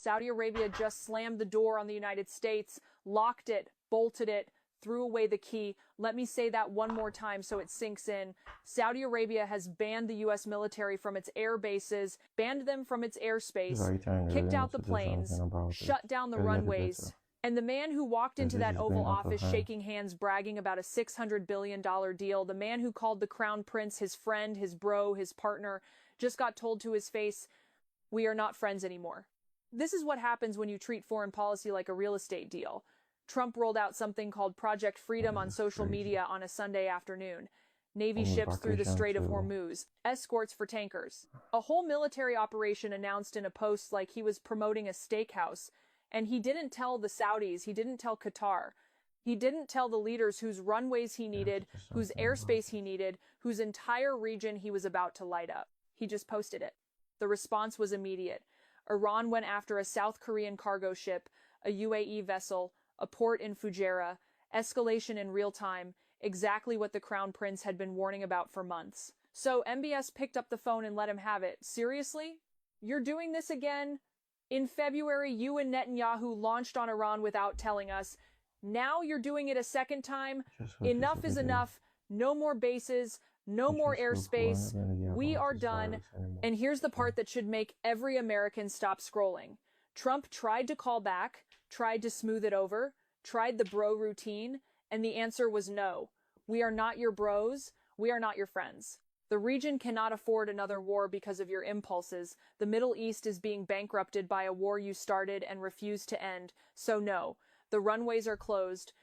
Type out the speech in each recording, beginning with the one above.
Saudi Arabia just slammed the door on the United States, locked it, bolted it, threw away the key. Let me say that one more time so it sinks in. Saudi Arabia has banned the U.S. military from its air bases, banned them from its airspace, kicked out the planes, shut down the runways. And the man who walked into that Oval Office shaking hands, bragging about a $600 billion deal, the man who called the Crown Prince his friend, his bro, his partner, just got told to his face, "We are not friends anymore." This is what happens when you treat foreign policy like a real estate deal. Trump rolled out something called Project Freedom on social media on a Sunday afternoon. Navy ships through the Strait of Hormuz, escorts for tankers. A whole military operation announced in a post like he was promoting a steakhouse. And he didn't tell the Saudis, he didn't tell Qatar. He didn't tell the leaders whose runways he needed, whose airspace he needed, whose entire region he was about to light up. He just posted it. The response was immediate. Iran went after a South Korean cargo ship, a UAE vessel, a port in Fujairah, escalation in real time, exactly what the Crown Prince had been warning about for months. So MBS picked up the phone and let him have it. Seriously? You're doing this again? In February, you and Netanyahu launched on Iran without telling us. Now you're doing it a second time? Enough is enough. No more bases. No more airspace. We are done. And here's the part that should make every American stop scrolling. Trump tried to call back, tried to smooth it over, tried the bro routine, and the answer was no. We are not your bros. We are not your friends. The region cannot afford another war because of your impulses. The Middle East is being bankrupted by a war you started and refused to end. So no, the runways are closed.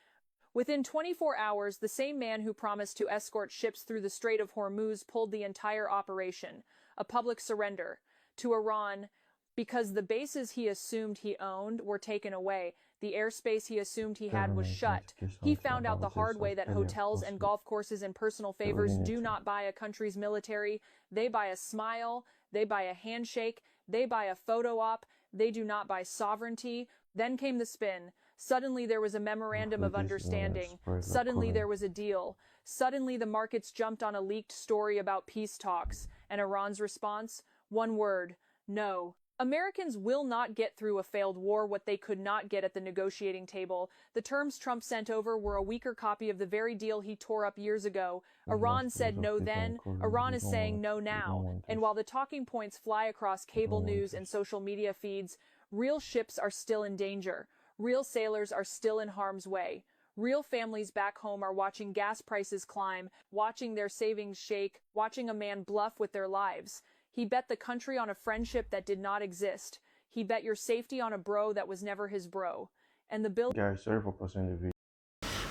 Within 24 hours, the same man who promised to escort ships through the Strait of Hormuz pulled the entire operation, a public surrender, to Iran because the bases he assumed he owned were taken away. The airspace he assumed he had was shut. He found out the hard way that hotels and golf courses and personal favors do not buy a country's military. They buy a smile, they buy a handshake, they buy a photo op, they do not buy sovereignty. Then came the spin. Suddenly there was a memorandum of understanding. Suddenly there was a deal. Suddenly the markets jumped on a leaked story about peace talks. And Iran's response? One word: no. Americans will not get through a failed war what they could not get at the negotiating table. The terms Trump sent over were a weaker copy of the very deal he tore up years ago. Iran said no then. Iran is saying no now. And while the talking points fly across cable news and social media feeds, real ships are still in danger. Real sailors are still in harm's way. Real families back home are watching gas prices climb, watching their savings shake, watching a man bluff with their lives. He bet the country on a friendship that did not exist. He bet your safety on a bro that was never his bro. And the bill... Guys, sorry for pausing the video.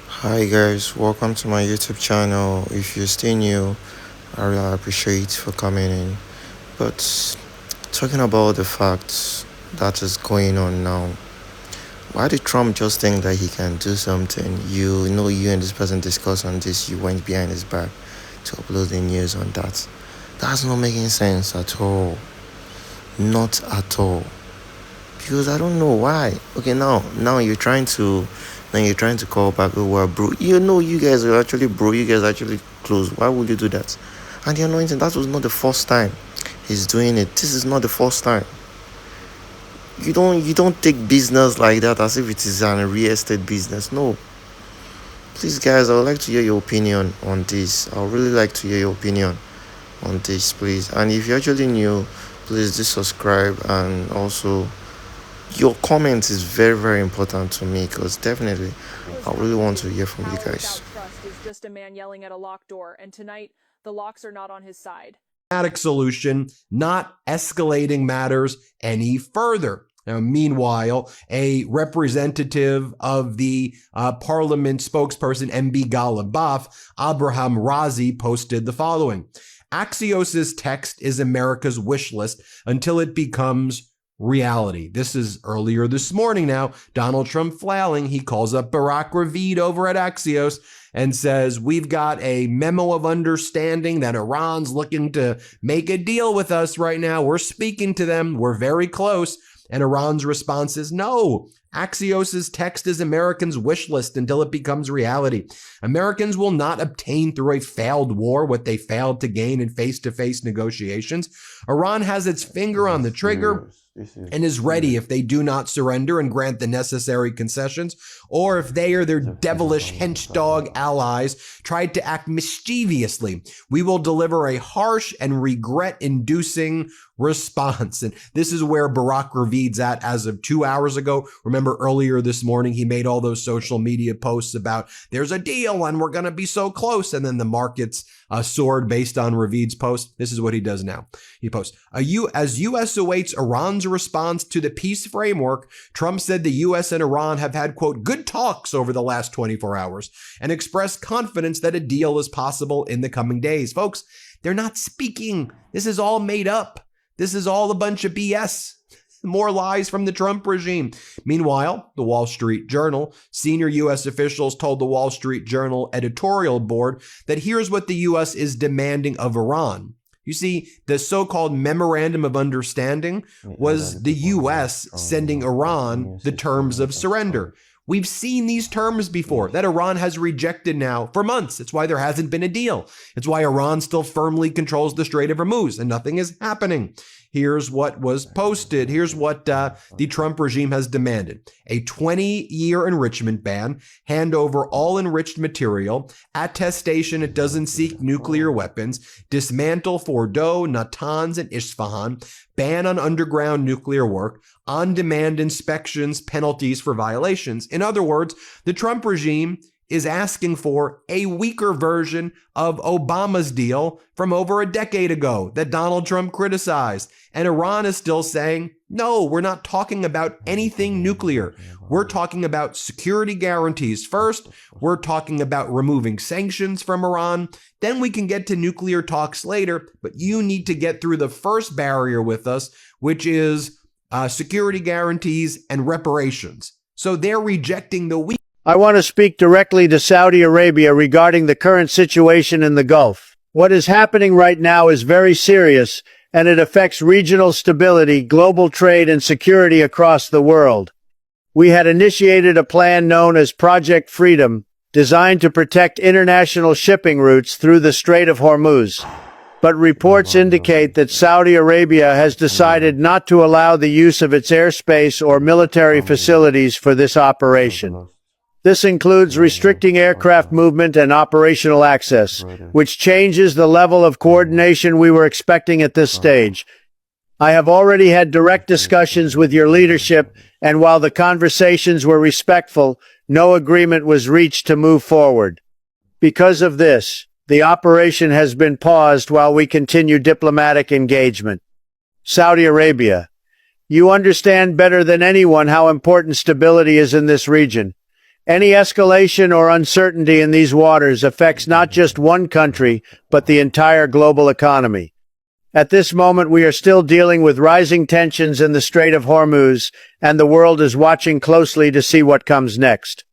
Hi guys, welcome to my YouTube channel. If you're still new, I really appreciate for coming in. But talking about the facts that is going on now, why did Trump just think that he can do something? You know, you and this person discussed on this, you went behind his back to upload the news on that. That's not making sense at all. Not at all. Because I don't know why. Okay, now you're trying to call back, oh, well, bro. You know, you guys are actually bro. You guys are actually close. Why would you do that? And the anointing, that was not the first time he's doing it. This is not the first time. You don't take business like that as if it is a real estate business. No. Please, guys, I would like to hear your opinion on this. I would really like to hear your opinion on this, please. And if you're actually new, please do subscribe, and also your comment is very, very important to me, because definitely I really want to hear from you guys. Trust is just a man yelling at a locked door, and tonight the locks are not on his side. Solution, not escalating matters any further. Now, meanwhile, a representative of the parliament spokesperson MB Ghalibaf, Abraham Razi, posted the following: Axios's text is America's wish list until it becomes reality. This is earlier this morning now. Donald Trump flailing. He calls up Barack Ravid over at Axios and says, we've got a memo of understanding that Iran's looking to make a deal with us right now. We're speaking to them. We're very close. And Iran's response is no. Axios's text is Americans' wish list until it becomes reality. Americans will not obtain through a failed war what they failed to gain in face-to-face negotiations. Iran has its finger on the trigger. and is ready if they do not surrender and grant the necessary concessions, or if they or their devilish hench-dog allies tried to act mischievously. We will deliver a harsh and regret-inducing response. And this is where Barack Ravid's at as of 2 hours ago. Remember earlier this morning, he made all those social media posts about there's a deal and we're going to be so close. And then the markets soared based on Ravid's post. This is what he does now. He posts, as U.S. awaits Iran's response to the peace framework, Trump said the U.S. and Iran have had, quote, good talks over the last 24 hours and expressed confidence that a deal is possible in the coming days. Folks, they're not speaking. This is all made up. This is all a bunch of BS. More lies from the Trump regime. Meanwhile, the Wall Street Journal, senior U.S. officials told the Wall Street Journal editorial board that here's what the U.S. is demanding of Iran. You see, the so-called Memorandum of Understanding was the U.S. sending Iran the terms of surrender. We've seen these terms before that Iran has rejected now for months. It's why there hasn't been a deal. It's why Iran still firmly controls the Strait of Hormuz and nothing is happening. Here's what was posted. Here's what the Trump regime has demanded. A 20-year enrichment ban, hand over all enriched material, attestation it doesn't seek nuclear weapons, dismantle Fordow, Natanz, and Isfahan, ban on underground nuclear work, on-demand inspections, penalties for violations. In other words, the Trump regime is asking for a weaker version of Obama's deal from over a decade ago that Donald Trump criticized. And Iran is still saying, no, we're not talking about anything nuclear. We're talking about security guarantees first. We're talking about removing sanctions from Iran. Then we can get to nuclear talks later. But you need to get through the first barrier with us, which is security guarantees and reparations. So they're rejecting the weak. I want to speak directly to Saudi Arabia regarding the current situation in the Gulf. What is happening right now is very serious, and it affects regional stability, global trade, and security across the world. We had initiated a plan known as Project Freedom, designed to protect international shipping routes through the Strait of Hormuz. But reports indicate that Saudi Arabia has decided not to allow the use of its airspace or military facilities for this operation. This includes restricting aircraft movement and operational access, which changes the level of coordination we were expecting at this stage. I have already had direct discussions with your leadership, and while the conversations were respectful, no agreement was reached to move forward. Because of this, the operation has been paused while we continue diplomatic engagement. Saudi Arabia, you understand better than anyone how important stability is in this region. Any escalation or uncertainty in these waters affects not just one country, but the entire global economy. At this moment, we are still dealing with rising tensions in the Strait of Hormuz, and the world is watching closely to see what comes next.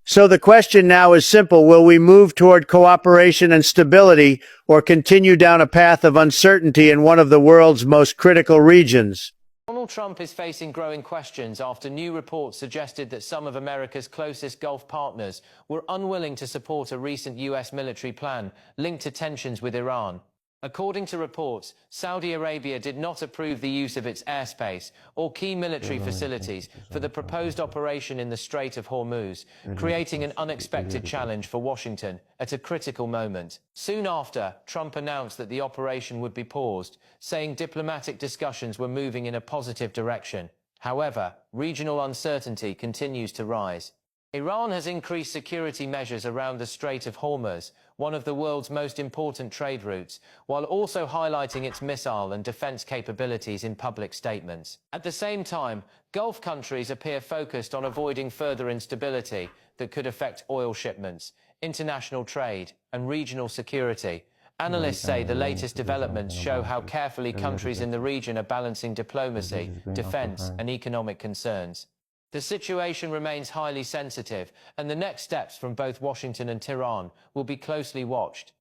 So the question now is simple. Will we move toward cooperation and stability, or continue down a path of uncertainty in one of the world's most critical regions? Donald Trump is facing growing questions after new reports suggested that some of America's closest Gulf partners were unwilling to support a recent U.S. military plan linked to tensions with Iran. According to reports, Saudi Arabia did not approve the use of its airspace or key military facilities for the proposed operation in the Strait of Hormuz, creating an unexpected challenge for Washington at a critical moment. Soon after, Trump announced that the operation would be paused, saying diplomatic discussions were moving in a positive direction. However, regional uncertainty continues to rise. Iran has increased security measures around the Strait of Hormuz, one of the world's most important trade routes, while also highlighting its missile and defense capabilities in public statements. At the same time, Gulf countries appear focused on avoiding further instability that could affect oil shipments, international trade, and regional security. Analysts say the latest developments show how carefully countries in the region are balancing diplomacy, defense, and economic concerns. The situation remains highly sensitive, and the next steps from both Washington and Tehran will be closely watched.